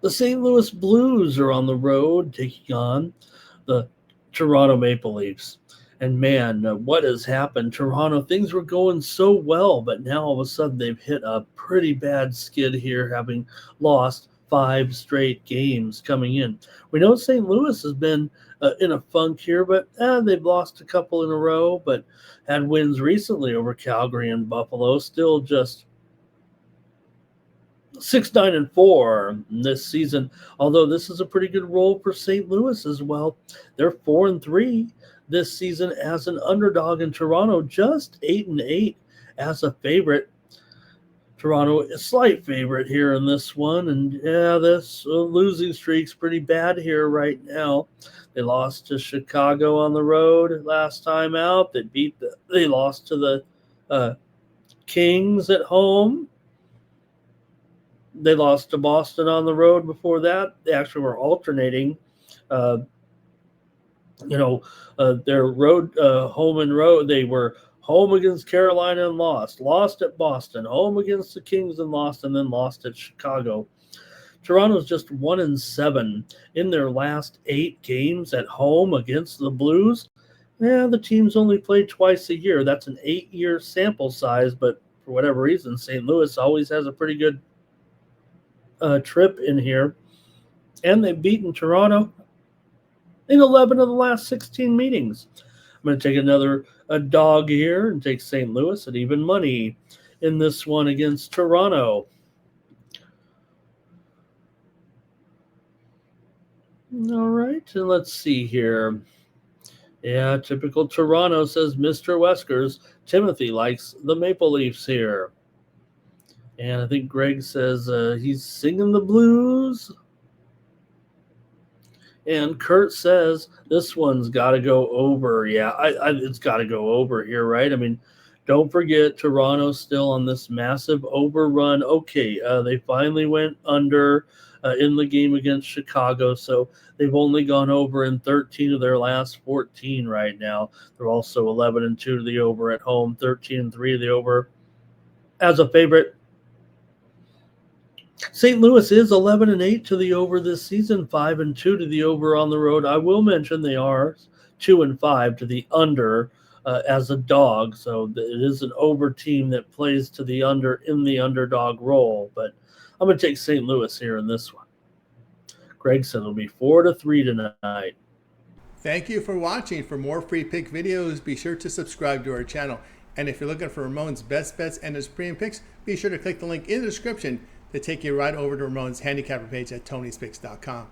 The St. Louis Blues are on the road taking on the Toronto Maple Leafs. And man, what has happened? Toronto, things were going so well, but now all of a sudden they've hit a pretty bad skid here, having lost 5 straight games coming in. We know St. Louis has been in a funk here, but they've lost a couple in a row, but had wins recently over Calgary and Buffalo. Still just 6-9-4 this season. Although this is a pretty good roll for St. Louis as well. They're 4-3 this season as an underdog in Toronto, just 8-8 as a favorite. Toronto, a slight favorite here in this one, and yeah, this losing streak's pretty bad here right now. They lost to Chicago on the road last time out. They lost to the Kings at home. They lost to Boston on the road before that. They actually were alternating, their road, home and road. They were home against Carolina and lost at Boston, home against the Kings and then lost at Chicago. Toronto's just 1-7 in their last 8 games at home against the Blues. Yeah, the teams only play twice a year. That's an 8-year sample size, but for whatever reason, St. Louis always has a pretty good trip in here. And they've beaten Toronto in 11 of the last 16 meetings. I'm going to take another dog here and take St. Louis at even money in this one against Toronto. All right, and let's see here. Yeah, typical Toronto, says Mr. Weskers. Timothy likes the Maple Leafs here. And I think Greg says he's singing the blues. And Kurt says this one's got to go over. Yeah, it's got to go over here, right? I mean, don't forget Toronto's still on this massive overrun. Okay, they finally went under in the game against Chicago, so they've only gone over in 13 of their last 14 right now. They're also 11-2 to the over at home, 13-3 to the over as a favorite. St. Louis is 11-8 to the over this season, 5-2 to the over on the road. I will mention they are 2-5 to the under as a dog, so it is an over team that plays to the under in the underdog role. But I'm going to take St. Louis here in this one. Greg said it'll be 4-3 tonight. Thank you for watching. For more free pick videos, be sure to subscribe to our channel. And if you're looking for Ramon's best bets and his premium picks, be sure to click the link in the description to take you right over to Ramon's handicapper page at Tony'sPicks.com.